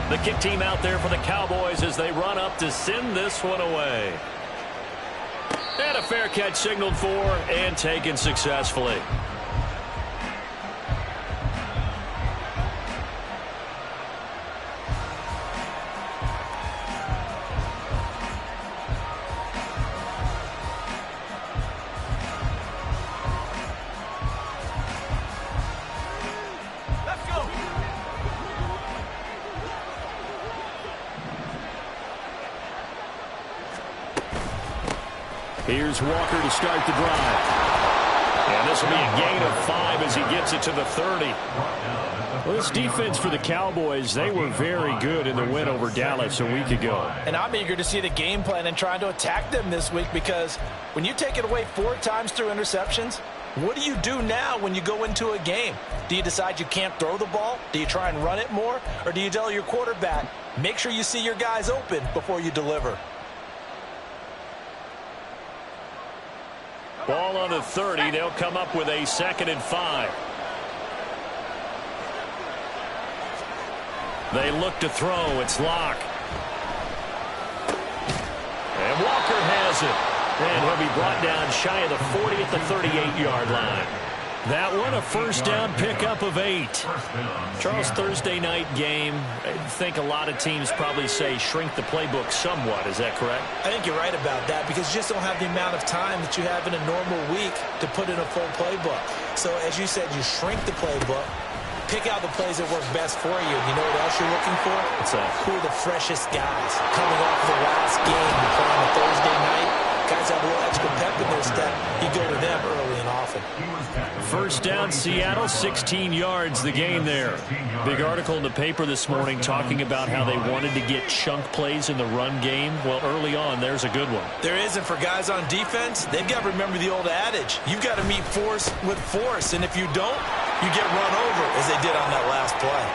The kick team out there for the Cowboys as they run up to send this one away. And a fair catch signaled for and taken successfully. Here's Walker to start the drive. And this will be a gain of 5 as he gets it to the 30. Well, this defense for the Cowboys, they were very good in the win over Dallas a week ago. And I'm eager to see the game plan and trying to attack them this week, because when you take it away 4 times through interceptions, what do you do now when you go into a game? Do you decide you can't throw the ball? Do you try and run it more? Or do you tell your quarterback, make sure you see your guys open before you deliver? Ball on the 30. They'll come up with a 2nd and 5. They look to throw. It's Locke. And Walker has it. And he'll be brought down shy of the 40 at the 38-yard line. That one a first down pickup of 8. Charles, Thursday night game, I think a lot of teams probably say shrink the playbook somewhat. Is that correct? I think you're right about that, because you just don't have the amount of time that you have in a normal week to put in a full playbook. So as you said, you shrink the playbook, pick out the plays that work best for you. And you know what else you're looking for? What's that? Who are the freshest guys coming off the last game to play on a Thursday night? Guys have a little extra pep in their step. You go to them early and often. First down, Seattle, 16 yards, the gain there. Big article in the paper this morning talking about how they wanted to get chunk plays in the run game. Well, early on, there's a good one. There is, and for guys on defense, they've got to remember the old adage. You've got to meet force with force, and if you don't, you get run over, as they did on that last play.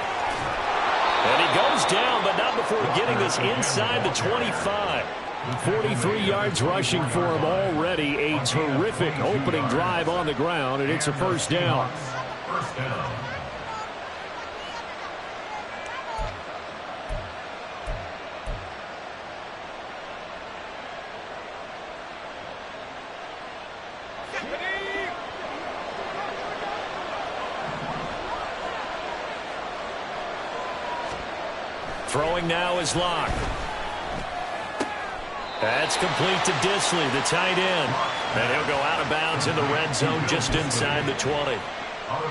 And he goes down, but not before getting this inside the 25. 43 yards rushing for him already. A terrific opening drive on the ground, and it's a first down. Throwing now is Locke. That's complete to Disley, the tight end. And he'll go out of bounds in the red zone just inside the 20.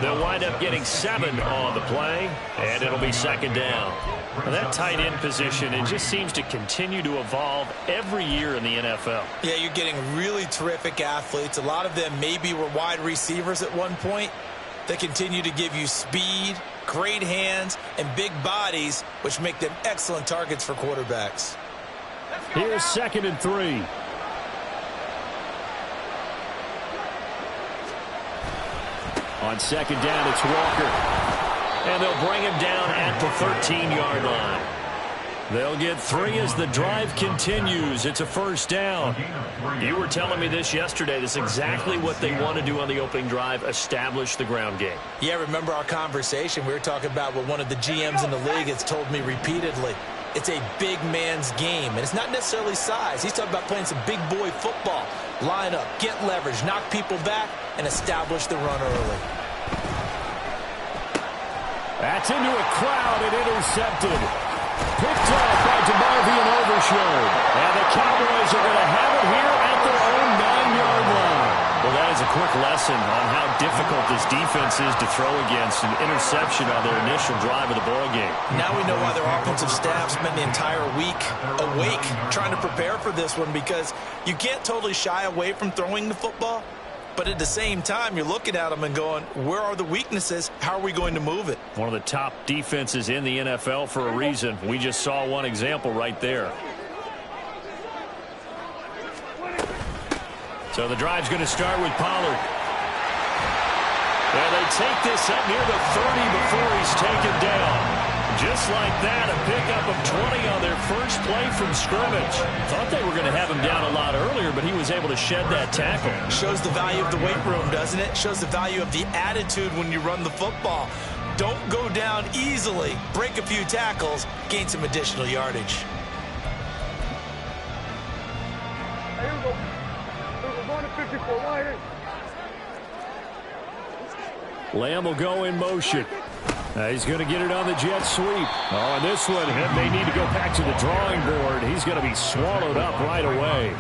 They'll wind up getting 7 on the play, and it'll be 2nd down. Now, that tight end position, it just seems to continue to evolve every year in the NFL. Yeah, you're getting really terrific athletes. A lot of them maybe were wide receivers at one point. They continue to give you speed, great hands, and big bodies, which make them excellent targets for quarterbacks. Here's 2nd and 3. On 2nd down, it's Walker. And they'll bring him down at the 13-yard line. They'll get 3 as the drive continues. It's a first down. You were telling me this yesterday. This is exactly what they want to do on the opening drive, establish the ground game. Yeah, remember our conversation? We were talking about what one of the GMs in the league has told me repeatedly. It's a big man's game, and it's not necessarily size. He's talking about playing some big boy football. Line up, get leverage, knock people back, and establish the run early. That's into a crowd and intercepted. Picked off by DeMarvin and Overshown. And the Cowboys are going to have it here at their own 9-yard line. Well, that is a quick lesson on how difficult this defense is to throw against. An interception on their initial drive of the ballgame. Now we know why their offensive staff spent the entire week awake trying to prepare for this one, because you can't totally shy away from throwing the football. But at the same time, you're looking at them and going, where are the weaknesses? How are we going to move it? One of the top defenses in the NFL for a reason. We just saw one example right there. So the drive's going to start with Pollard. And they take this up near the 30 before he's taken down. Just like that, a pickup of 20 on their first play from scrimmage. Thought they were going to have him down a lot earlier, but he was able to shed that tackle. Shows the value of the weight room, doesn't it? Shows the value of the attitude when you run the football. Don't go down easily. Break a few tackles, gain some additional yardage. Hey, here we go. We're going to 54. Right here. Lamb will go in motion. He's going to get it on the jet sweep. Oh, and this one, they need to go back to the drawing board. He's going to be swallowed up right away.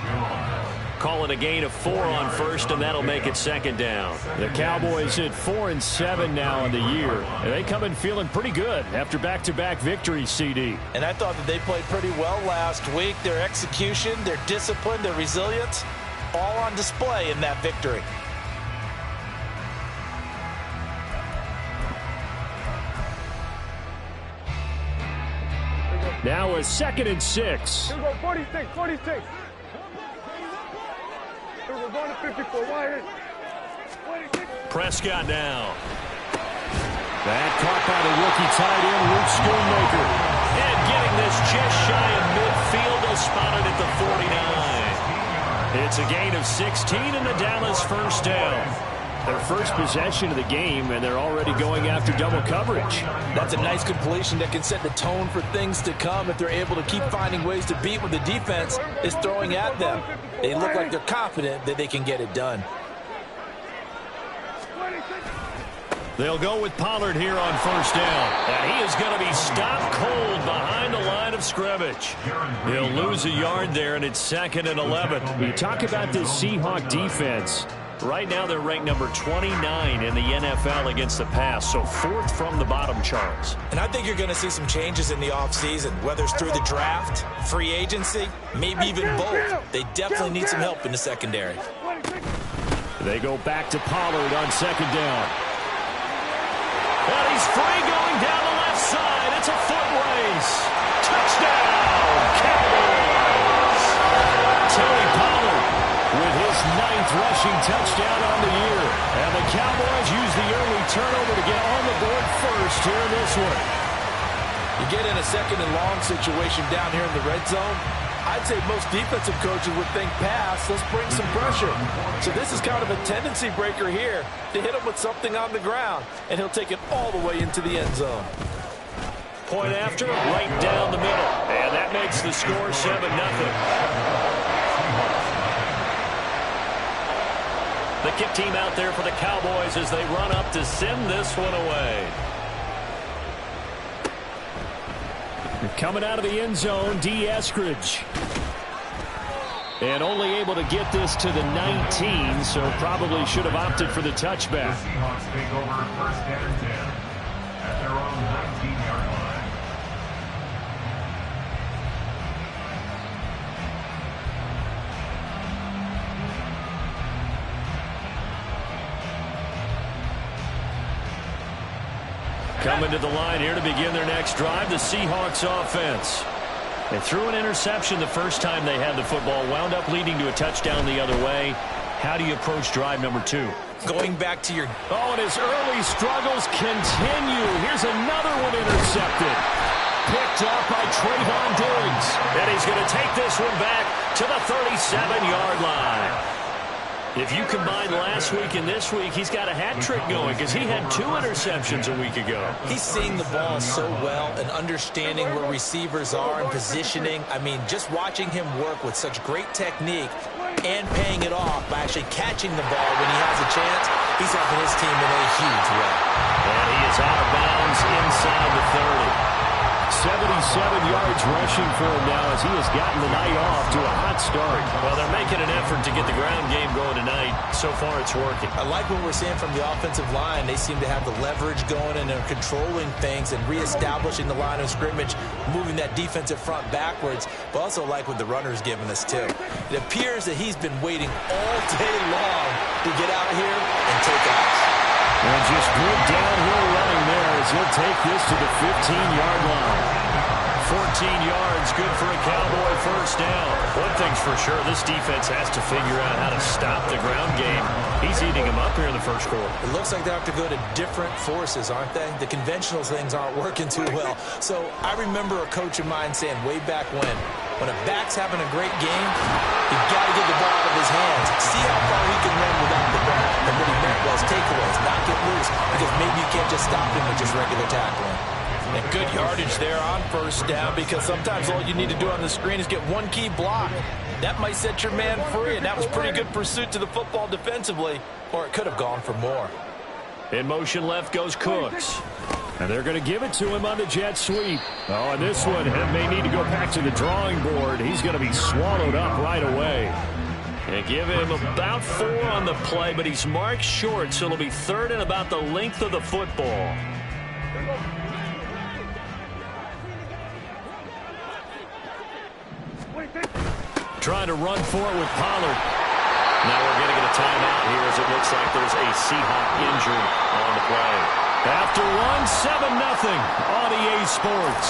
Calling a gain of 4 on first, and that'll make it second down. The Cowboys hit 4-7 now in the year. And they come in feeling pretty good after back-to-back victories, CD. And I thought that they played pretty well last week. Their execution, their discipline, their resilience, all on display in that victory. Now a 2nd and 6. Here we go, 46, 46. Here we're going to 54. Right here. 46. Prescott now. That caught by the rookie tight end, Luke Schoonmaker. And getting this just shy of midfield, they'll spot it at the 49. It's a gain of 16 and the Dallas first down. Their first possession of the game, and they're already going after double coverage. That's a nice completion that can set the tone for things to come if they're able to keep finding ways to beat what the defense is throwing at them. They look like they're confident that they can get it done. They'll go with Pollard here on first down. And he is going to be stopped cold behind the line of scrimmage. He'll lose a yard there, and it's 2nd and 11. You talk about this Seahawk defense. Right now, they're ranked number 29 in the NFL against the pass, so 4th from the bottom, Charles. And I think you're going to see some changes in the offseason, whether it's through the draft, free agency, maybe even both. They definitely need some help in the secondary. They go back to Pollard on 2nd down. And he's free going down the left side. It's a foot race. Touchdown, Cowboys! Tony Pollard with his 9th rushing touchdown on the year. And the Cowboys use the early turnover to get on the board first here in this one. You get in a 2nd and long situation down here in the red zone, I'd say most defensive coaches would think pass, let's bring some pressure. So this is kind of a tendency breaker here to hit him with something on the ground, and he'll take it all the way into the end zone. Point after, right down the middle. And that makes the score 7-0. The kick team out there for the Cowboys as they run up to send this one away. Coming out of the end zone, D. Eskridge. And only able to get this to the 19, so probably should have opted for the touchback. The Seahawks take over 1st and 10 at their own 19-yard line. Coming to the line here to begin their next drive, the Seahawks offense. They threw an interception the first time they had the football, wound up leading to a touchdown the other way. How do you approach drive number 2? Going back to your... Oh, and his early struggles continue. Here's another one intercepted. Picked up by Trayvon Diggs. And he's going to take this one back to the 37-yard line. If you combine last week and this week, he's got a hat trick going because he had 2 interceptions a week ago. He's seeing the ball so well and understanding where receivers are and positioning. I mean, just watching him work with such great technique and paying it off by actually catching the ball when he has a chance, he's helping his team in a huge way. And he is out of bounds inside the 30. 77 yards rushing for him now as he has gotten the night off to a hot start. Well, they're making an effort to get the ground game going tonight. So far, it's working. I like what we're seeing from the offensive line. They seem to have the leverage going and they're controlling things and reestablishing the line of scrimmage, moving that defensive front backwards. But also like what the runner's giving us, too. It appears that he's been waiting all day long to get out here and take off. And just good downhill running there as he'll take this to the 15-yard line. 14 yards, good for a Cowboy first down. One thing's for sure, this defense has to figure out how to stop the ground game. He's eating them up here in the first quarter. It looks like they have to go to different forces, aren't they? The conventional things aren't working too well. So I remember a coach of mine saying way back when a back's having a great game, you've got to get the ball out of his hands. See how far he can run without the ball. And what he meant was takeaways, not get loose, because maybe you can't just stop him with just regular tackling. And good yardage there on first down, because sometimes all you need to do on the screen is get one key block. That might set your man free, and that was pretty good pursuit to the football defensively, or it could have gone for more. In motion left goes Cooks. And they're going to give it to him on the jet sweep. Oh, and this one may need to go back to the drawing board. He's going to be swallowed up right away. And give him about 4 on the play, but he's marked short, so it'll be 3rd and about the length of the football. Trying to run for it with Pollard. Now we're going to get a timeout here as it looks like there's a Seahawk injured on the play. After one, 7-0 on EA Sports.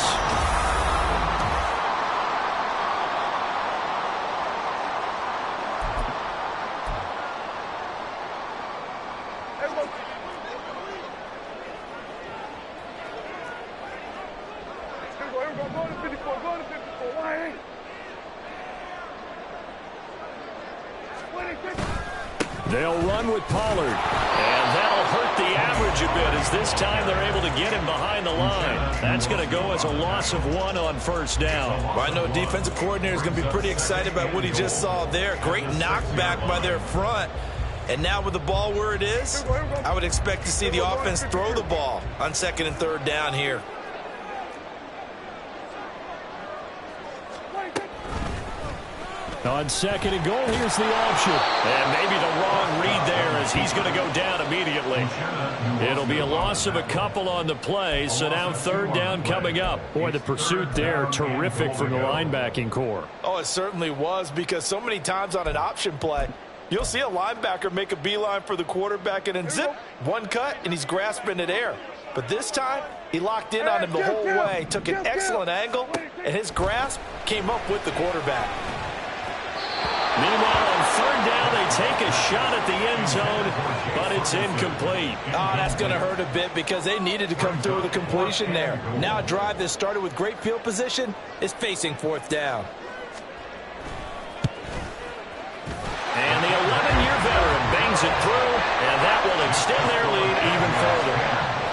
They'll run with Pollard, and that'll hurt the average a bit as this time they're able to get him behind the line. That's going to go as a loss of 1 on first down. Well, I know defensive coordinator is going to be pretty excited about what he just saw there. Great knockback by their front. And now with the ball where it is, I would expect to see the offense throw the ball on 2nd and 3rd down here. On 2nd and goal, here's the option. And maybe the wrong read there as he's going to go down immediately. It'll be a loss of a couple on the play, so now 3rd down coming up. Boy, the pursuit there, terrific from the linebacking core. Oh, it certainly was, because so many times on an option play, you'll see a linebacker make a beeline for the quarterback and then zip, one cut, and he's grasping at air. But this time, he locked in on him the whole way, took an excellent angle, and his grasp came up with the quarterback. Meanwhile, on 3rd down, they take a shot at the end zone, but it's incomplete. Oh, that's going to hurt a bit because they needed to come through with a completion there. Now a drive that started with great field position is facing 4th down. And the 11-year veteran bangs it through, and that will extend their lead even further.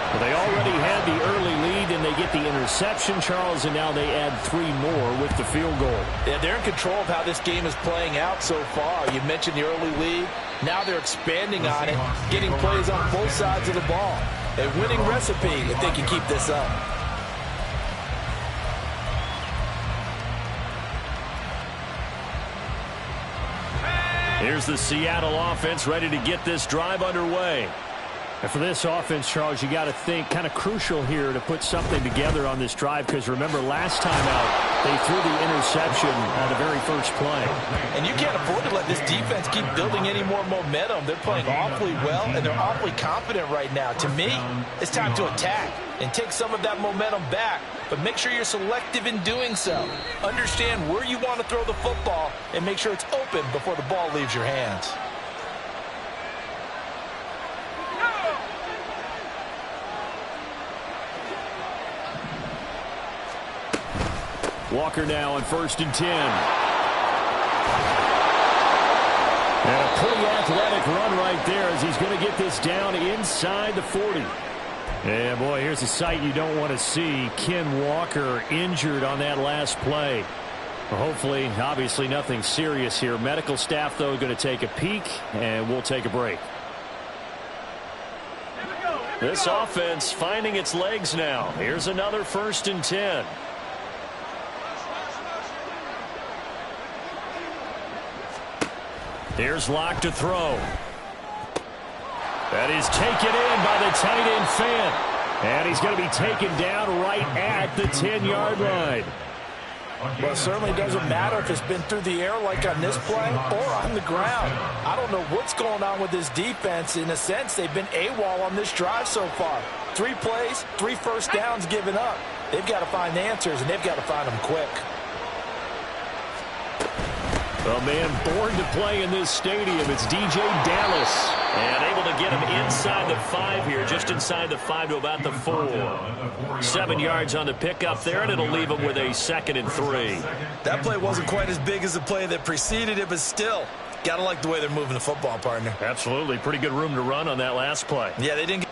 Well, they already had the early lead, and they get the interception, Charles, and now they add 3 more with the field goal. Yeah, they're in control of how this game is playing out so far. You mentioned the early lead. Now they're expanding on it, getting plays on both sides of the ball. A winning recipe if they can keep this up. Here's the Seattle offense ready to get this drive underway. And for this offense, Charles, you got to think kind of crucial here to put something together on this drive, because remember last time out they threw the interception on the very first play. And you can't afford to let this defense keep building any more momentum. They're playing awfully well, and they're awfully confident right now. To me, it's time to attack and take some of that momentum back, but make sure you're selective in doing so. Understand where you want to throw the football and make sure it's open before the ball leaves your hands. Walker now on 1st and 10. And a pretty athletic run right there as he's going to get this down inside the 40. And, boy, here's a sight you don't want to see. Ken Walker injured on that last play. Well, hopefully, obviously, nothing serious here. Medical staff, though, going to take a peek, and we'll take a break. This offense finding its legs now. Here's another 1st and 10. Here's Locke to throw. That is taken in by the tight end Fant. And he's going to be taken down right at the 10-yard line. Well, it certainly doesn't matter if it's been through the air like on this play or on the ground. I don't know what's going on with this defense. In a sense, they've been AWOL on this drive so far. 3 plays, 3 first downs given up. They've got to find answers, and they've got to find them quick. A man born to play in this stadium. It's DJ Dallas. And able to get him inside the 5 here, just inside the 5 to about the 4. 7 yards on the pickup there, and it'll leave him with a 2nd and 3. That play wasn't quite as big as the play that preceded it, but still, Gotta like the way they're moving the football, partner. Absolutely. Pretty good room to run on that last play. Yeah, they didn't get...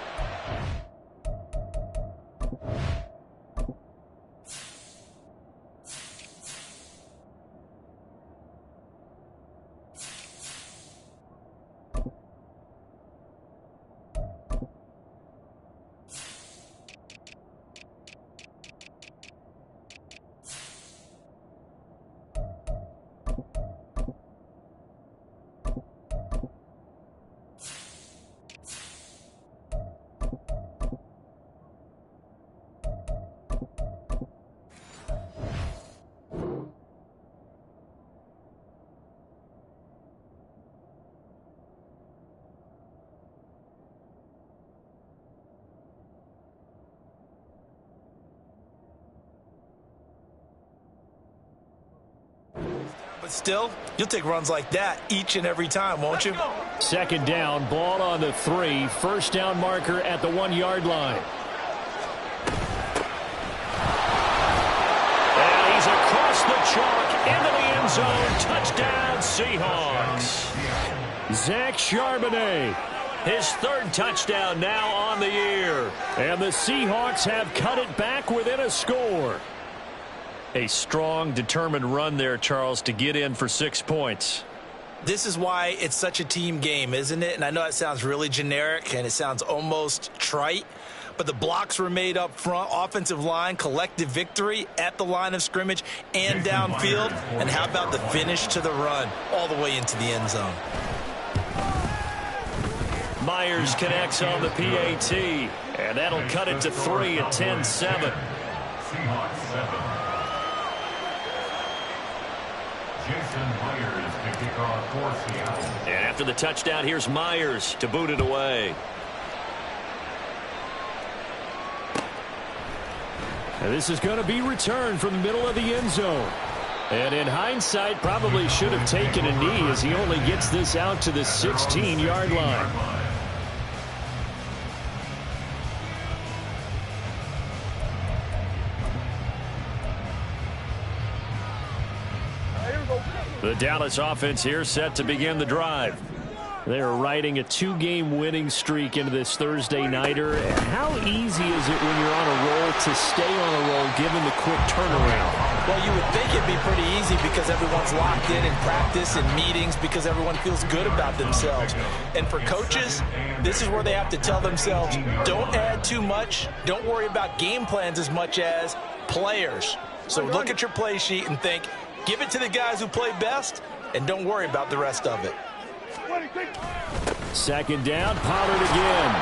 But still, you'll take runs like that each and every time, won't you? Second down, ball on the 3. First down marker at the 1-yard line. And he's across the chalk into the end zone. Touchdown, Seahawks. Zach Charbonnet, his third touchdown now on the year. And the Seahawks have cut it back within a score. A strong, determined run there, Charles, to get in for 6 points. This is why it's such a team game, isn't it? And I know it sounds really generic and it sounds almost trite, but the blocks were made up front, offensive line, collective victory at the line of scrimmage and downfield. And how about the finish to the run all the way into the end zone? Myers connects on the PAT, and that'll cut it to 3 at 10-7. Seahawks 7. Jason Myers to kick off for Seattle. And after the touchdown, here's Myers to boot it away. And this is going to be returned from the middle of the end zone. And in hindsight, probably should have taken a knee as he only gets this out to the 16-yard line. The Dallas offense here set to begin the drive. They're riding a 2-game winning streak into this Thursday nighter. And how easy is it when you're on a roll to stay on a roll given the quick turnaround? Well, you would think it'd be pretty easy because everyone's locked in practice and meetings because everyone feels good about themselves. And for coaches, this is where they have to tell themselves, don't add too much. Don't worry about game plans as much as players. So look at your play sheet and think, give it to the guys who play best, and don't worry about the rest of it. Second down, Pollard again.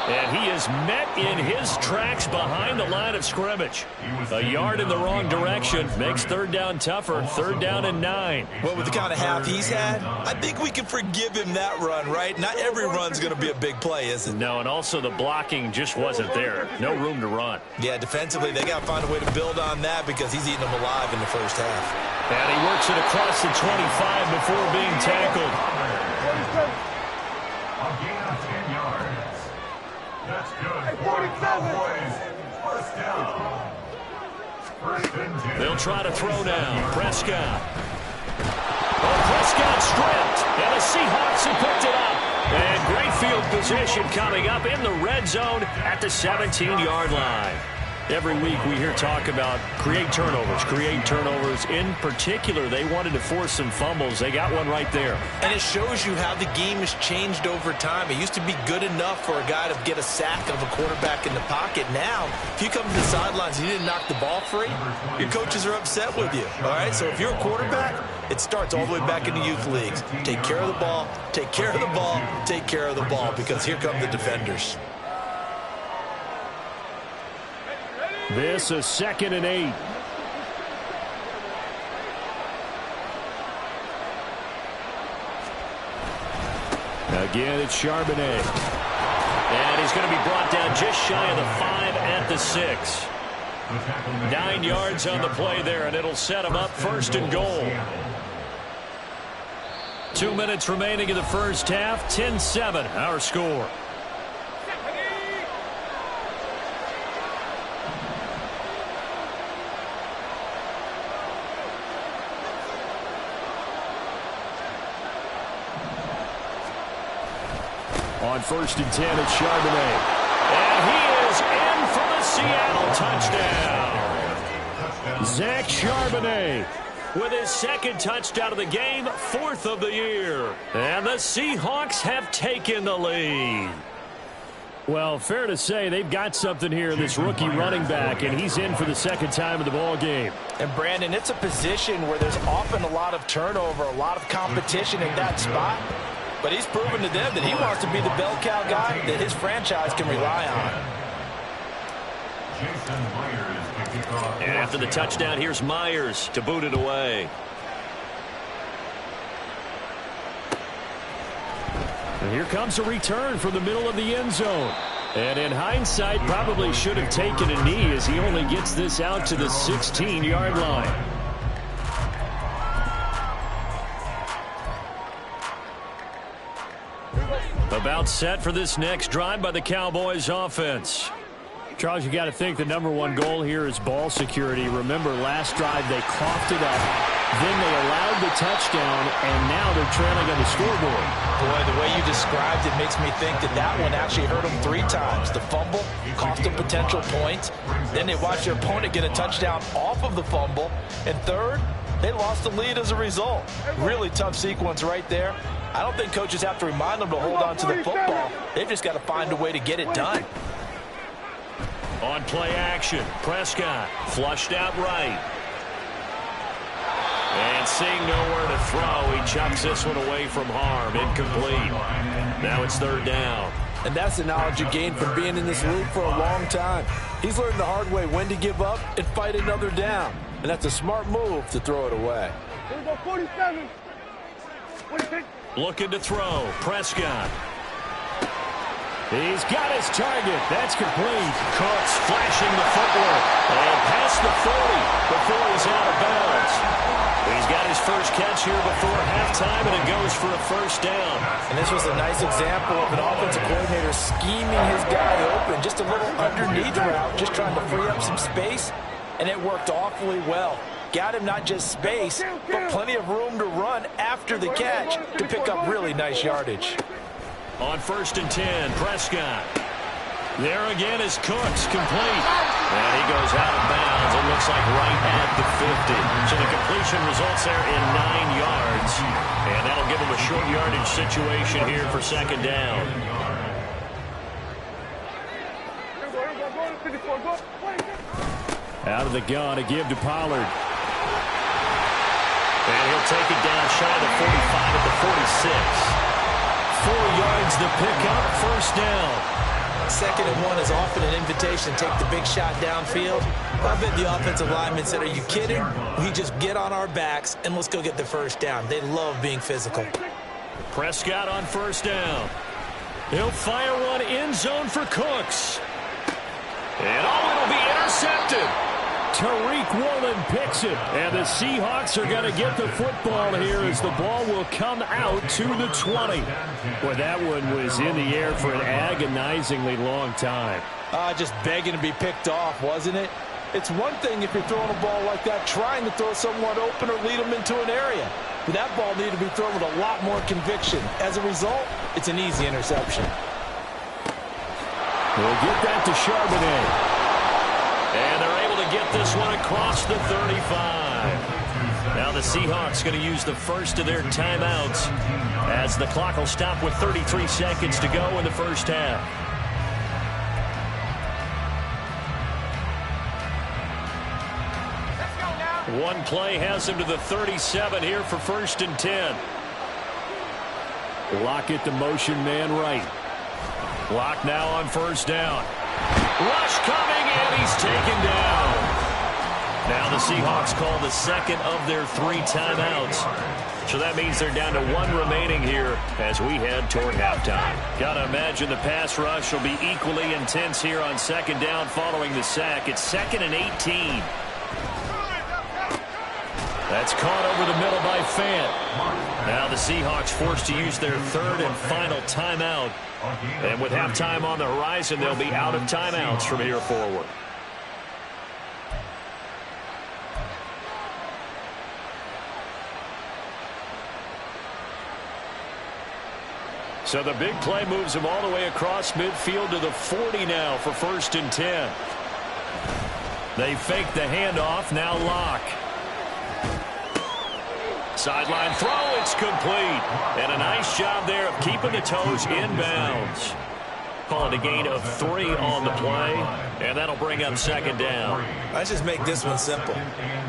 And he is met in his tracks behind the line of scrimmage. A yard in the wrong direction makes third down tougher. Third down and 9. Well, with the kind of half he's had, I think we can forgive him that run, right? Not every run's going to be a big play, is it? No, and also the blocking just wasn't there. No room to run. Yeah, defensively, they got to find a way to build on that because he's eating them alive in the first half. And he works it across the 25 before being tackled. A gain of 10 yards. That's good for the Cowboys. First down. First and 10. They'll try to throw now. Prescott. Oh, Prescott stripped. And the Seahawks have picked it up. And great field position coming up in the red zone at the 17-yard line. Every week we hear talk about create turnovers. In particular, they wanted to force some fumbles. They got one right there. And it shows you how the game has changed over time. It used to be good enough for a guy to get a sack of a quarterback in the pocket. Now, if you come to the sidelines and you didn't knock the ball free, your coaches are upset with you. All right, so if you're a quarterback, it starts all the way back in the youth leagues. Take care of the ball, take care of the ball, take care of the ball, because here come the defenders. This is 2nd and 8. Again, it's Charbonnet. And he's going to be brought down just shy of the 5 at the 6. 9 yards on the play there, and it'll set him up 1st and goal. 2 minutes remaining in the first half. 10-7, our score. On 1st and 10, it's Charbonnet. And he is in for the Seattle touchdown. Zach Charbonnet with his 2nd touchdown of the game, 4th of the year. And the Seahawks have taken the lead. Well, fair to say they've got something here in this rookie running back, and he's in for the 2nd time of the ball game. And, Brandon, it's a position where there's often a lot of turnover, a lot of competition in that spot. But he's proven to them that he wants to be the bell cow guy that his franchise can rely on. And after the touchdown, here's Myers to boot it away. And here comes a return from the middle of the end zone. And in hindsight, probably should have taken a knee as he only gets this out to the 16-yard line. About set for this next drive by the Cowboys offense. Charles, you got to think the #1 goal here is ball security. Remember, last drive they coughed it up, then they allowed the touchdown, and now they're trailing on the scoreboard. Boy, the way you described it makes me think that that one actually hurt them 3 times. The fumble cost them potential points. Then they watched their opponent get a touchdown off of the fumble. And third, they lost the lead as a result. Really tough sequence right there. I don't think coaches have to remind them to hold on to the football. They've just got to find a way to get it done. On play action, Prescott flushed out right. And seeing nowhere to throw, he chucks this one away from harm. Incomplete. Now it's 3rd down. And that's the knowledge you gain from being in this league for a long time. He's learned the hard way when to give up and fight another down. And that's a smart move to throw it away. Here we go, 47. 46. Looking to throw, Prescott. He's got his target. That's complete. Cooks flashing the footwork. And past the 40 before he's out of bounds. He's got his first catch here before halftime, and it goes for a 1st down. And this was a nice example of an offensive coordinator scheming his guy open. Just a little underneath route, just trying to free up some space, and it worked awfully well. Got him not just space, but plenty of room to run after the catch to pick up really nice yardage. On 1st and 10, Prescott. There again is Cooks, complete. And he goes out of bounds. It looks like right at the 50. So the completion results there in 9 yards. And that'll give him a short yardage situation here for 2nd down. Out of the gun, a give to Pollard. And he'll take it down shy of the 45 at the 46. 4 yards the pickup, 1st down. 2nd and 1 is often an invitation to take the big shot downfield. I bet the offensive lineman said, are you kidding? We just get on our backs and let's go get the 1st down. They love being physical. Prescott on 1st down. He'll fire one end zone for Cooks. And it'll be intercepted. Tariq Woolen picks it, and the Seahawks are going to get the football here as the ball will come out to the 20. Boy, that one was in the air for an agonizingly long time. Just begging to be picked off, wasn't it? It's one thing if you're throwing a ball like that, trying to throw someone open or lead them into an area. But that ball needed to be thrown with a lot more conviction. As a result, it's an easy interception. We'll get that to Charbonnet. And they're able to get this one across the 35. Now the Seahawks going to use the first of their timeouts as the clock will stop with 33 seconds to go in the 1st half. One play has him to the 37 here for 1st and 10. Lockett the motion man right. Lock now on 1st down. Rush coming, and he's taken down. Now the Seahawks call the 2nd of their 3 timeouts. So that means they're down to 1 remaining here as we head toward halftime. Gotta imagine the pass rush will be equally intense here on 2nd down following the sack. It's 2nd and 18. That's caught over the middle by Fant. Now the Seahawks forced to use their 3rd and final timeout. And with halftime on the horizon, they'll be out of timeouts from here forward. So the big play moves him all the way across midfield to the 40 now for 1st and 10. They fake the handoff. Now Locke. Sideline throw. It's complete. And a nice job there of keeping the toes inbounds. Call it a gain of 3 on the play, and that'll bring up 2nd down. Let's just make this one simple.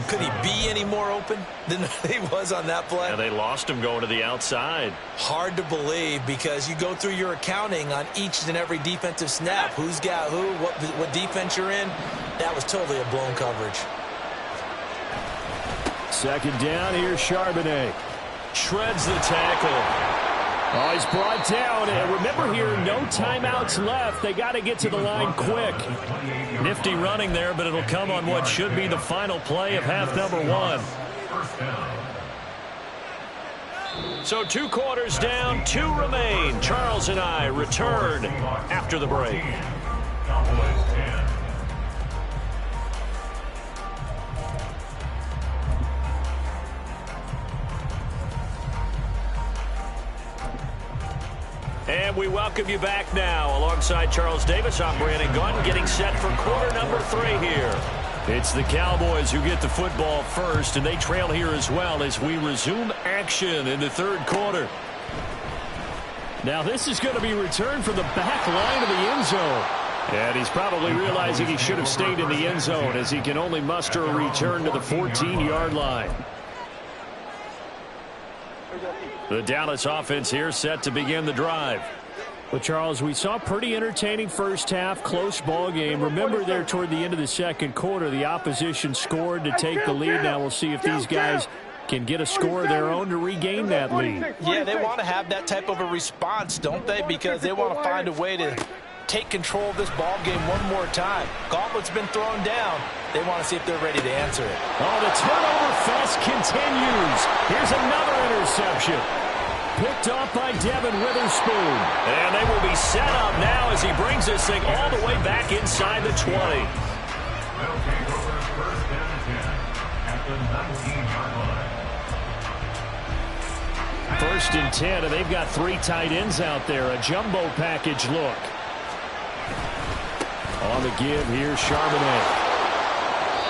Could he be any more open than he was on that play? And they lost him going to the outside. Hard to believe because you go through your accounting on each and every defensive snap. Who's got who, what defense you're in. That was totally a blown coverage. 2nd down, here's Charbonnet. Shreds the tackle. Oh, he's brought down. And remember here, no timeouts left. They got to get to the line quick. Nifty running there, but it'll come on what should be the final play of half number 1. So 2 quarters down, 2 remain. Charles and I return after the break. And we welcome you back now. Alongside Charles Davis, I'm Brandon Gunn, getting set for quarter number 3 here. It's the Cowboys who get the football first, and they trail here as well as we resume action in the 3rd quarter. Now this is going to be returned from the back line of the end zone. And he's probably realizing he should have stayed in the end zone as he can only muster a return to the 14-yard line. The Dallas offense here set to begin the drive. Well, Charles, we saw a pretty entertaining first half, close ball game. Remember there toward the end of the 2nd quarter, the opposition scored to take the lead. Now we'll see if these guys can get a score of their own to regain that lead. Yeah, they want to have that type of a response, don't they? Because they want to find a way to take control of this ball game one more time. Gauntlet's been thrown down. They want to see if they're ready to answer it. Oh, the turnover fest continues. Here's another interception. Picked off by Devin Witherspoon. And they will be set up now as he brings this thing all the way back inside the 20. They'll take over 1st and 10 at the 19-yard line. 1st and 10, and they've got 3 tight ends out there. A jumbo package look. On the give, here's Charbonnet.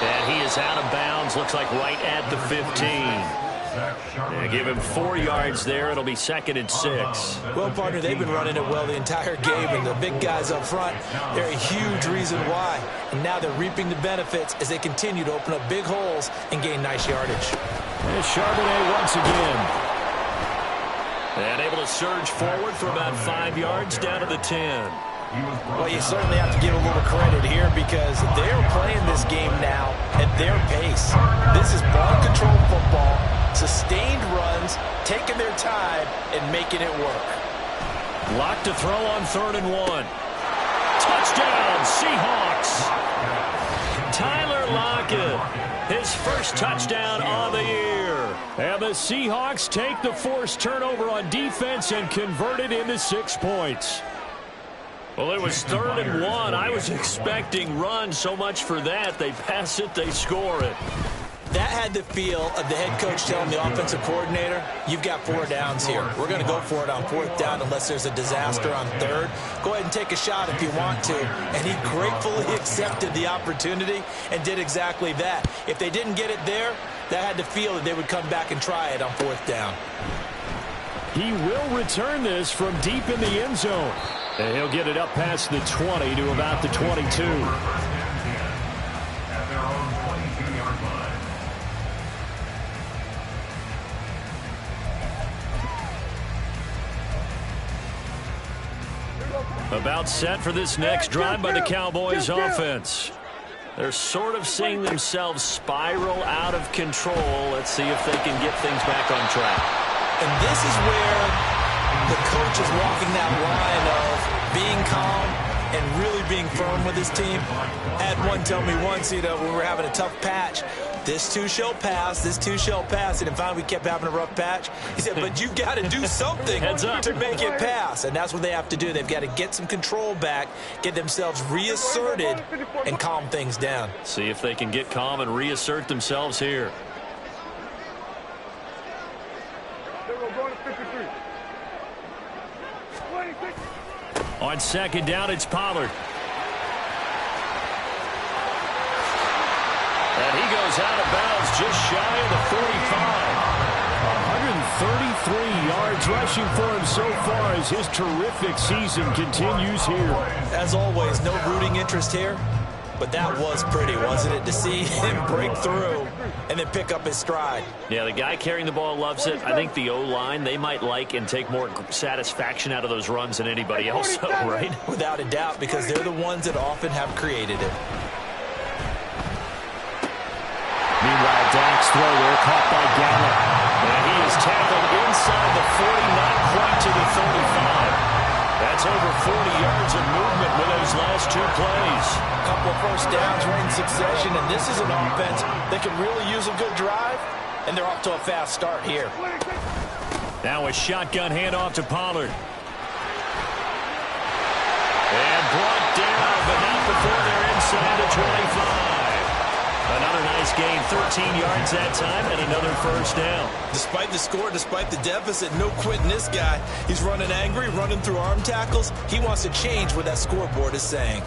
And he is out of bounds, looks like right at the 15. They give him 4 yards there. It'll be 2nd and 6. Well, partner, they've been running it well the entire game, and the big guys up front, they're a huge reason why. And now they're reaping the benefits as they continue to open up big holes and gain nice yardage. And Charbonnet once again. And able to surge forward for about 5 yards down to the 10. Well, you certainly have to give a little credit here because they're playing this game now at their pace. This is ball control football, sustained runs, taking their time, and making it work. Lock to throw on 3rd and 1. Touchdown, Seahawks. Tyler Lockett, his first touchdown of the year. And the Seahawks take the forced turnover on defense and convert it into 6 points. Well, it was 3rd and 1. I was expecting run, so much for that. They pass it, they score it. That had the feel of the head coach telling the offensive coordinator, you've got 4 downs here. We're going to go for it on 4th down unless there's a disaster on 3rd. Go ahead and take a shot if you want to. And he gratefully accepted the opportunity and did exactly that. If they didn't get it there, that had the feel that they would come back and try it on 4th down. He will return this from deep in the end zone. And he'll get it up past the 20 to about the 22. At their own 22-yard line. About set for this next drive by the Cowboys offense. They're sort of seeing themselves spiral out of control. Let's see if they can get things back on track. And this is where the coach is walking that line of being calm and really being firm with his team. I had one tell me once, when we were having a tough patch, this too shall pass, this too shall pass. And finally we kept having a rough patch. He said, but you've got to do something to make it pass. And that's what they have to do. They've got to get some control back, get themselves reasserted, and calm things down. See if they can get calm and reassert themselves here. On second down, it's Pollard. And he goes out of bounds just shy of the 45. 133 yards rushing for him so far as his terrific season continues here. As always, no rooting interest here, but that was pretty, wasn't it, to see him break through and then pick up his stride. Yeah, the guy carrying the ball loves it. I think the O-line, they might like and take more satisfaction out of those runs than anybody else, right? Without a doubt, because they're the ones that often have created it. Meanwhile, Dak's throw there caught by Gallup. And he is tackled inside the 40, not quite to the 35. That's over 40 yards of movement with those last two plays. A couple of first downs right in succession, and this is an offense that can really use a good drive, and they're off to a fast start here. Now a shotgun handoff to Pollard. And brought down, but not before they're inside the 25. Another nice gain, 13 yards that time, and another first down. Despite the score, despite the deficit, no quitting this guy. He's running angry, running through arm tackles. He wants to change what that scoreboard is saying.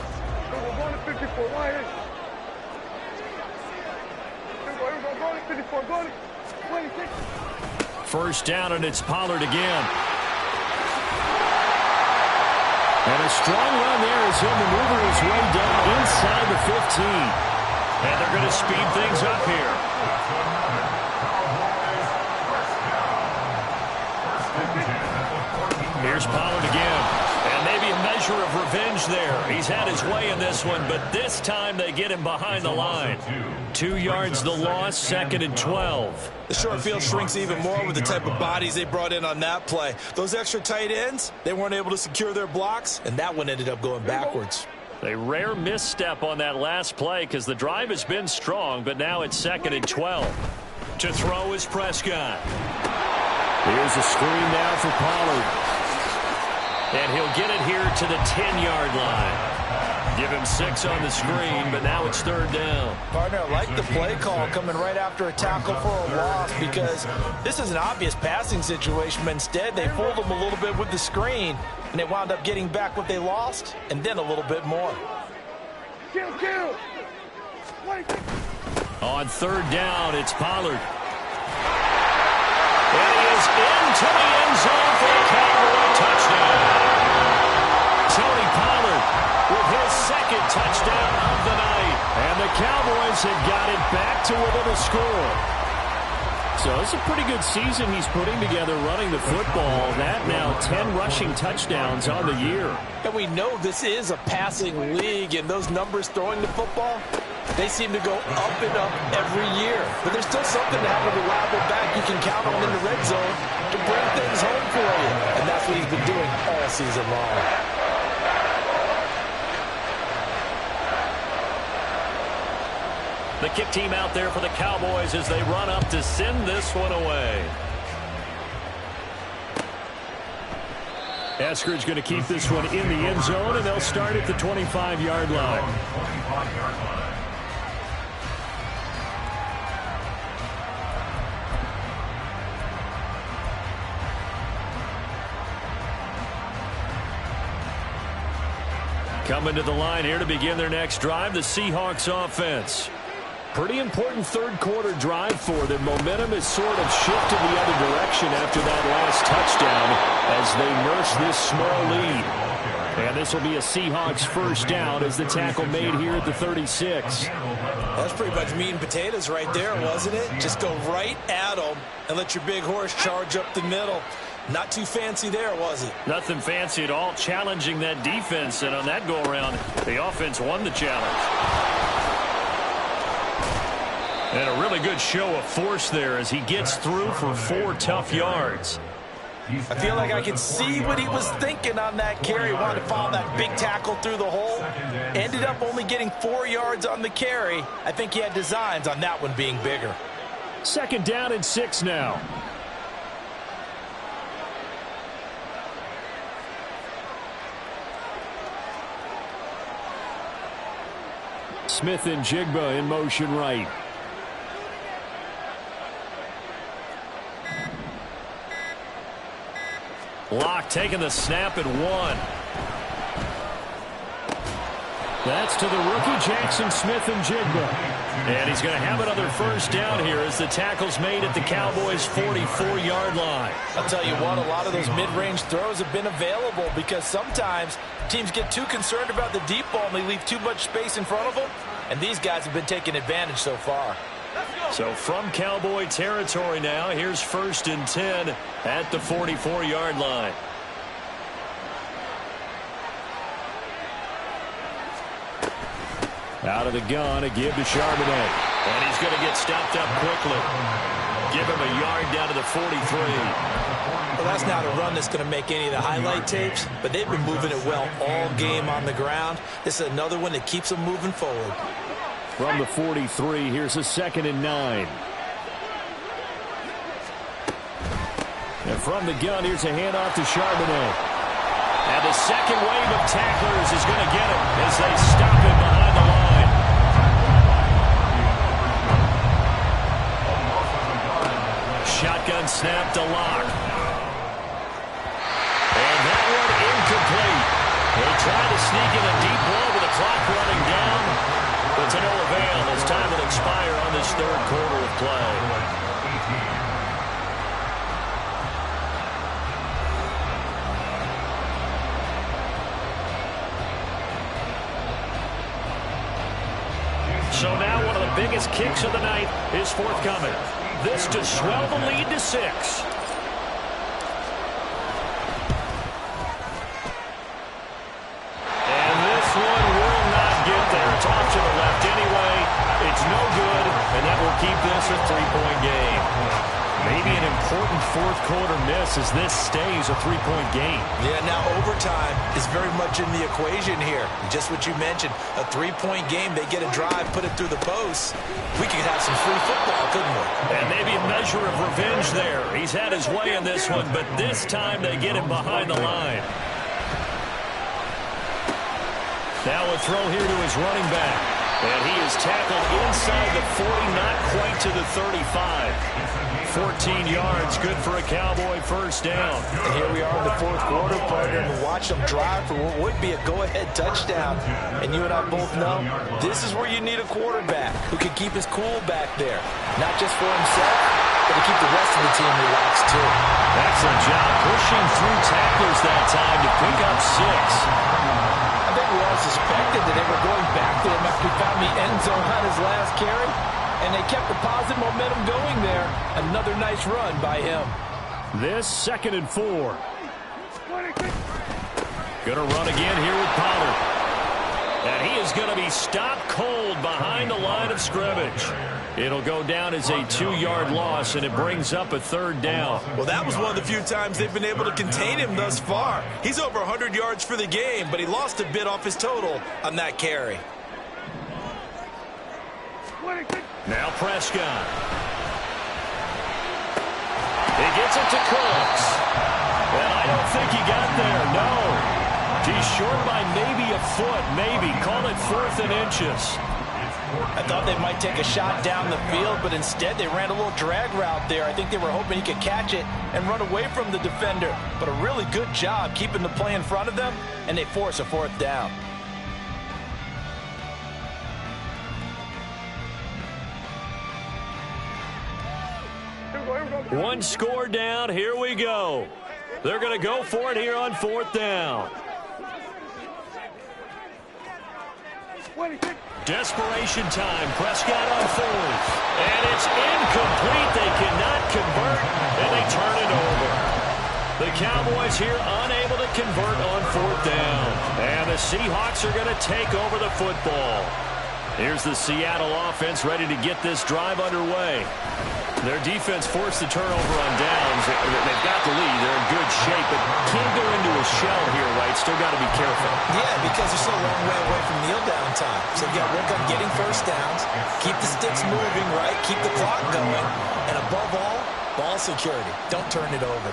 First down, and it's Pollard again. And a strong run there as he'll maneuver his way down inside the 15. And they're going to speed things up here. Here's Pollard again. And maybe a measure of revenge there. He's had his way in this one, but this time they get him behind the line. 2 yards the loss, 2nd and 12. The short field shrinks even more with the type of bodies they brought in on that play. Those extra tight ends, they weren't able to secure their blocks, and that one ended up going backwards. A rare misstep on that last play because the drive has been strong, but now it's 2nd and 12. To throw is Prescott. Here's a screen now for Pollard. And he'll get it here to the 10-yard line. Give him 6 on the screen, but now it's 3rd down. Partner, I like the play call coming right after a tackle for a loss because this is an obvious passing situation, but instead they fooled him a little bit with the screen, and they wound up getting back what they lost, and then a little bit more. On 3rd down, it's Pollard. And he is into the end zone for a Cowboy touchdown. Tony Pollard with his 2nd touchdown of the night. And the Cowboys have got it back to within a score. So it's a pretty good season he's putting together running the football. That now 10 rushing touchdowns on the year. And we know this is a passing league, and those numbers throwing the football, they seem to go up and up every year. But there's still something to have a reliable back you can count on in the red zone to bring things home for you. And that's what he's been doing all season long. The kick team out there for the Cowboys as they run up to send this one away. Eskridge going to keep this one in the end zone, and they'll start at the 25-yard line. Coming to the line here to begin their next drive, the Seahawks offense. Pretty important third-quarter drive for them. Momentum has sort of shifted the other direction after that last touchdown as they nurse this small lead. And this will be a Seahawks first down as the tackle made here at the 36. That's pretty much meat and potatoes right there, wasn't it? Just go right at them and let your big horse charge up the middle. Not too fancy there, was it? Nothing fancy at all, challenging that defense. And on that go-around, the offense won the challenge. And a really good show of force there as he gets through for 4 tough yards. I feel like I can see what he was thinking on that carry. Wanted to follow that big tackle through the hole. Ended up only getting 4 yards on the carry. I think he had designs on that one being bigger. 2nd down and 6 now. Smith and Jigba in motion right. Locke taking the snap at 1. That's to the rookie, Jackson Smith-Njigba. And he's going to have another first down here as the tackle's made at the Cowboys' 44-yard line. I'll tell you what, a lot of those mid-range throws have been available because sometimes teams get too concerned about the deep ball and they leave too much space in front of them. And these guys have been taking advantage so far. So from Cowboy territory now, here's 1st and 10 at the 44-yard line. Out of the gun, a give to Charbonnet. And he's going to get stopped up quickly. Give him a yard down to the 43. Well, that's not a run that's going to make any of the highlight tapes, but they've been moving it well all game on the ground. This is another one that keeps them moving forward. From the 43, here's a 2nd and 9. And from the gun, here's a handoff to Charbonnet. And the second wave of tacklers is going to get him as they stop him behind the line. Shotgun snap to Locke. And that one incomplete. They try to sneak in a deep ball with the clock running down, but to no avail as time will expire on this 3rd quarter of play. So now one of the biggest kicks of the night is forthcoming. This to swell the lead to 6. And this one will not get there. It's off to the left anyway. It's no good, and that will keep this a 3-point game. Maybe an important 4th quarter miss as this stays a 3-point game. Yeah, now overtime is very much in the equation here. Just what you mentioned, a 3-point game. They get a drive, put it through the posts. We could have some free football, couldn't we? And maybe a measure of revenge there. He's had his way in this one, but this time they get him behind the line. Now a throw here to his running back. And he is tackled inside the 40, not quite to the 35. 14 yards, good for a Cowboy first down. And here we are in the 4th quarter, partner, and watch them drive for what would be a go-ahead touchdown. And you and I both know this is where you need a quarterback who can keep his cool back there. Not just for himself, but to keep the rest of the team relaxed, too. Excellent job pushing through tacklers that time to pick up 6. I think we all suspected that they were going back to him after he found the end zone on his last carry. And they kept the positive momentum going there. Another nice run by him. This 2nd and 4. Gonna run again here with Pollard. And he is gonna be stopped cold behind the line of scrimmage. It'll go down as a 2-yard loss, and it brings up a 3rd down. Well, that was one of the few times they've been able to contain him thus far. He's over 100 yards for the game, but he lost a bit off his total on that carry. Now Prescott. He gets it to Cooks. And I don't think he got there, no. He's short by maybe a foot, maybe. Call it 4th and inches. I thought they might take a shot down the field, but instead they ran a little drag route there. I think they were hoping he could catch it and run away from the defender. But a really good job keeping the play in front of them, and they force a 4th down. One score down. Here we go. They're going to go for it here on 4th down. Desperation time. Prescott on 4th. And it's incomplete. They cannot convert, and they turn it over. The Cowboys here unable to convert on 4th down. And the Seahawks are going to take over the football. Here's the Seattle offense ready to get this drive underway. Their defense forced the turnover on downs. They've got the lead. They're in good shape, but can't go into a shell here, right? Still got to be careful. Yeah, because they're still a long way away from kneel down time. So you got to work on getting first downs, keep the sticks moving, right? Keep the clock going. And above all, ball security. Don't turn it over.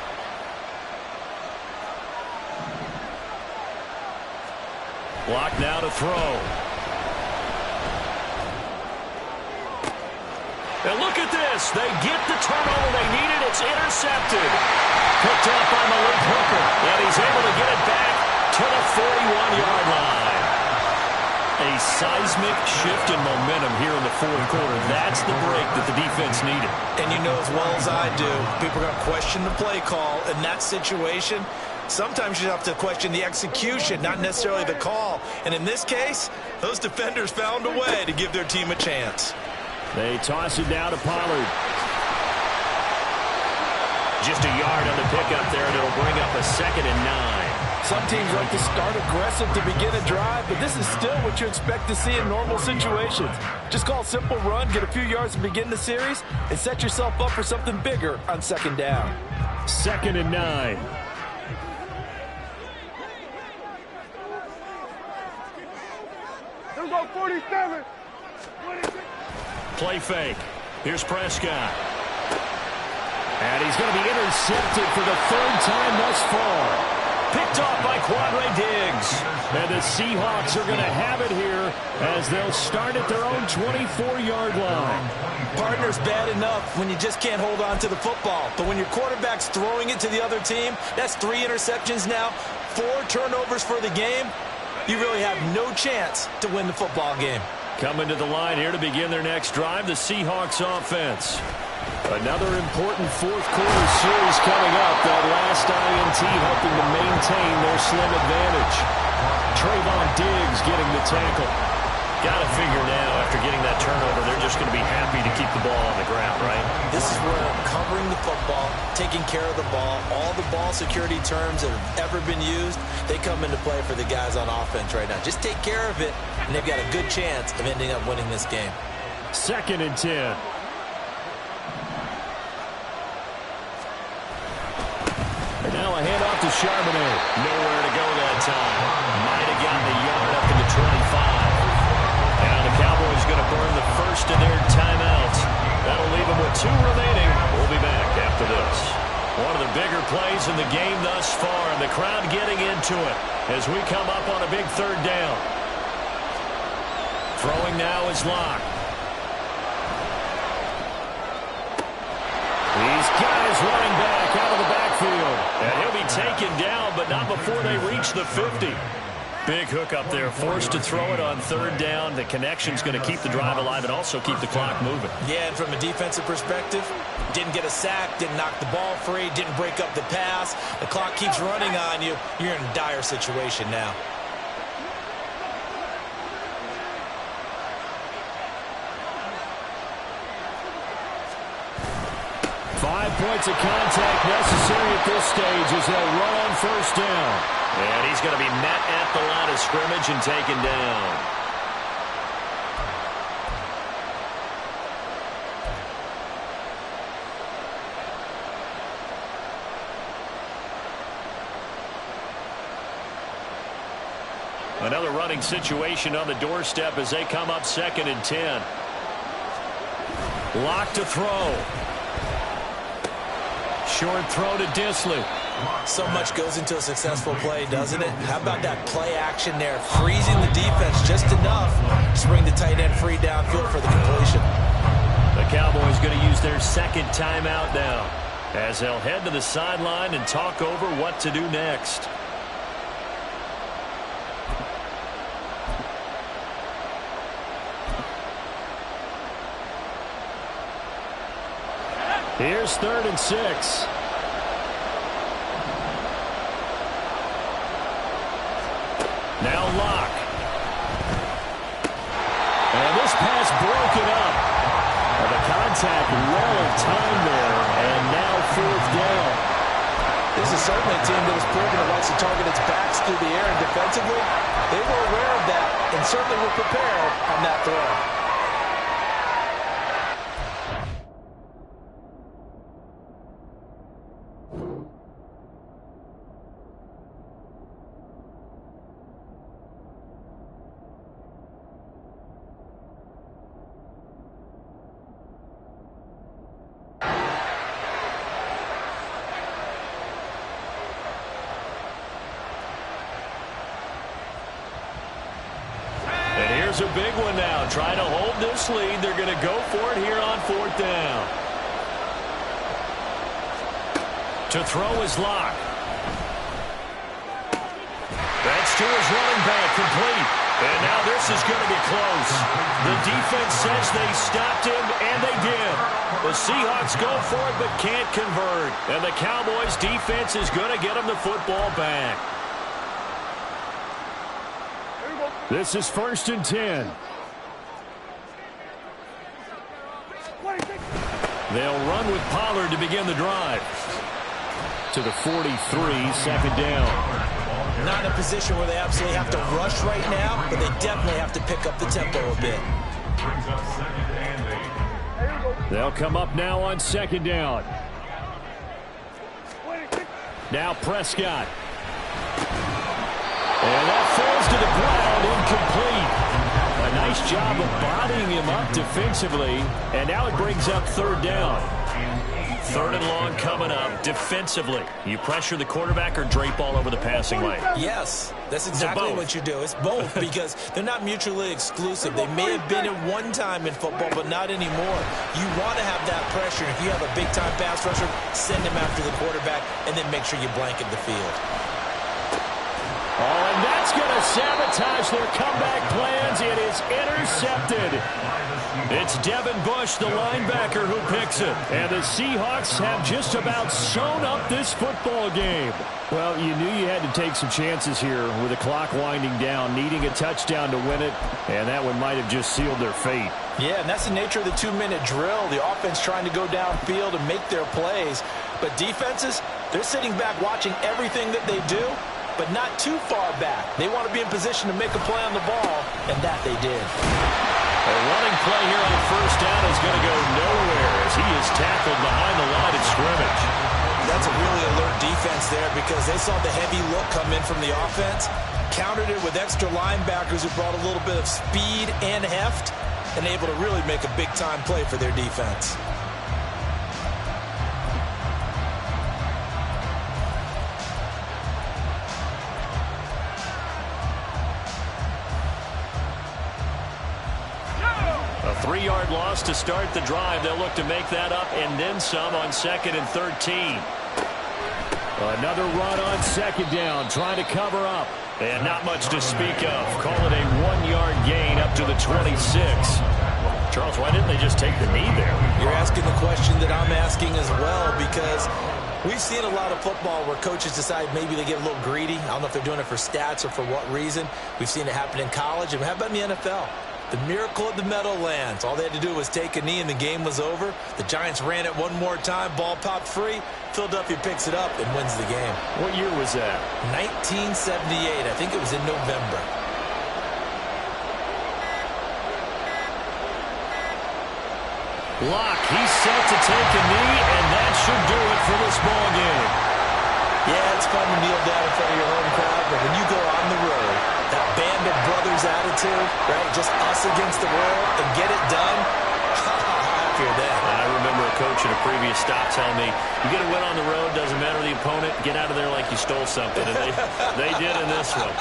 Block now to throw. And look at this. They get the turnover they needed. It's intercepted. Picked up by Malik Hooker. And he's able to get it back to the 41-yard line. A seismic shift in momentum here in the fourth quarter. That's the break that the defense needed. And you know as well as I do, people are going to question the play call in that situation. Sometimes you have to question the execution, not necessarily the call. And in this case, those defenders found a way to give their team a chance. They toss it down to Pollard. Just a yard on the pickup there, and it'll bring up a 2nd and 9. Some teams like to start aggressive to begin a drive, but this is still what you expect to see in normal situations. Just call a simple run, get a few yards to begin the series, and set yourself up for something bigger on 2nd down. 2nd and 9. Let's go 47. Play fake. Here's Prescott. And he's going to be intercepted for the 3rd time thus far. Picked off by Quadre Diggs. And the Seahawks are going to have it here as they'll start at their own 24-yard line. Partner's bad enough when you just can't hold on to the football. But when your quarterback's throwing it to the other team, that's 3 interceptions now, 4 turnovers for the game. You really have no chance to win the football game. Coming to the line here to begin their next drive, the Seahawks offense. Another important fourth quarter series coming up. That last INT helping to maintain their slim advantage. Trayvon Diggs getting the tackle. Got to figure now, after getting that turnover, they're just going to be happy to keep the ball on the ground, right? This is where covering the football, taking care of the ball, all the ball security terms that have ever been used, they come into play for the guys on offense right now. Just take care of it, and they've got a good chance of ending up winning this game. 2nd and 10. And now a handoff to Charbonnet. Nowhere to go that time. Might have gotten a yard up in the 25. And the Cowboys going to burn the first of their timeouts. That'll leave them with 2 remaining. We'll be back after this. One of the bigger plays in the game thus far, and the crowd getting into it as we come up on a big 3rd down. Throwing now is Locke. He's got his running back out of the backfield. And he'll be taken down, but not before they reach the 50. Big hook up there, forced to throw it on 3rd down. The connection's going to keep the drive alive and also keep the clock moving. Yeah, and from a defensive perspective, didn't get a sack, didn't knock the ball free, didn't break up the pass. The clock keeps running on you. You're in a dire situation now. Points of contact necessary at this stage as they'll run on 1st down. And he's going to be met at the line of scrimmage and taken down. Another running situation on the doorstep as they come up 2nd and 10. Lock to throw. Short throw to Disley. So much goes into a successful play, doesn't it? How about that play action there? Freezing the defense just enough to bring the tight end free downfield for the completion. The Cowboys going to use their 2nd timeout now as they'll head to the sideline and talk over what to do next. Here's 3rd and 6. Now Locke. And this pass broken up. And the contact well timed there. And now 4th down. This is certainly a team that has proven it likes to target its backs through the air and defensively. They were aware of that and certainly were prepared on that throw. A big one now. Trying to hold this lead. They're going to go for it here on 4th down. To throw is Locke. That's to his running back, complete. And now this is going to be close. The defense says they stopped him, and they did. The Seahawks go for it but can't convert. And the Cowboys' defense is going to get them the football back. This is 1st and 10. They'll run with Pollard to begin the drive. To the 43, 2nd down. Not in a position where they absolutely have to rush right now, but they definitely have to pick up the tempo a bit. They'll come up now on 2nd down. Now Prescott. And that falls to the ground, incomplete. A nice job of bodying him up defensively, and now it brings up 3rd down. 3rd and long coming up defensively. You pressure the quarterback or drape all over the passing lane? Yes, that's exactly what you do. It's both because they're not mutually exclusive. They may have been at one time in football, but not anymore. You want to have that pressure. If you have a big-time pass rusher, send him after the quarterback, and then make sure you blanket the field. Oh, and that's going to sabotage their comeback plans. It is intercepted. It's Devin Bush, the linebacker, who picks it. And the Seahawks have just about sewn up this football game. Well, you knew you had to take some chances here with the clock winding down, needing a touchdown to win it, and that one might have just sealed their fate. Yeah, and that's the nature of the 2-minute drill. The offense trying to go downfield and make their plays. But defenses, they're sitting back watching everything that they do, but not too far back. They want to be in position to make a play on the ball, and that they did. A running play here on 1st down is going to go nowhere as he is tackled behind the line of scrimmage. That's a really alert defense there because they saw the heavy look come in from the offense, countered it with extra linebackers who brought a little bit of speed and heft, and able to really make a big-time play for their defense. A 3-yard loss to start the drive. They'll look to make that up and then some on 2nd and 13. Another run on 2nd down, trying to cover up. And not much to speak of. Call it a 1-yard gain up to the 26. Charles, why didn't they just take the knee there? You're asking the question that I'm asking as well, because we've seen a lot of football where coaches decide maybe they get a little greedy. I don't know if they're doing it for stats or for what reason. We've seen it happen in college. And how about in the NFL? The miracle of the Meadowlands. All they had to do was take a knee and the game was over. The Giants ran it one more time. Ball popped free. Philadelphia picks it up and wins the game. What year was that? 1978. I think it was in November. Locke, he's set to take a knee, and that should do it for this ball game. Yeah, it's fun to kneel down in front of your home crowd, but when you go on the road, that band of brothers attitude, right? Just us against the world and get it done. Happier than. I remember a coach in a previous stop telling me, you get a win on the road, doesn't matter the opponent, get out of there like you stole something. And they did in this one.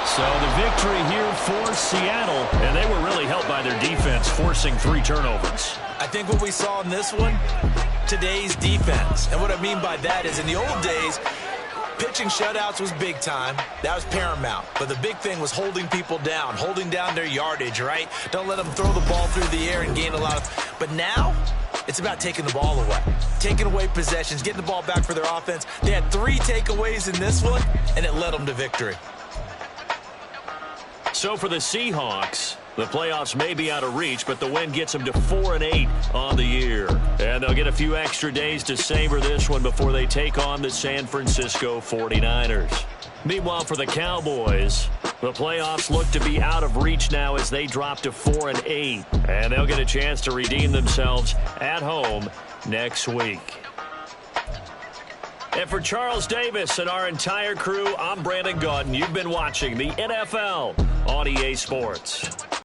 So the victory here for Seattle, and they were really helped by their defense, forcing 3 turnovers. I think what we saw in this one, today's defense. And what I mean by that is in the old days, pitching shutouts was big time. That was paramount. But the big thing was holding people down, holding down their yardage, right? Don't let them throw the ball through the air and gain a lot of... But now, it's about taking the ball away. Taking away possessions, getting the ball back for their offense. They had 3 takeaways in this one, and it led them to victory. So for the Seahawks, the playoffs may be out of reach, but the win gets them to 4-8 on the year. And they'll get a few extra days to savor this one before they take on the San Francisco 49ers. Meanwhile, for the Cowboys, the playoffs look to be out of reach now as they drop to 4-8. And they'll get a chance to redeem themselves at home next week. And for Charles Davis and our entire crew, I'm Brandon Gaudin. You've been watching the NFL on EA Sports.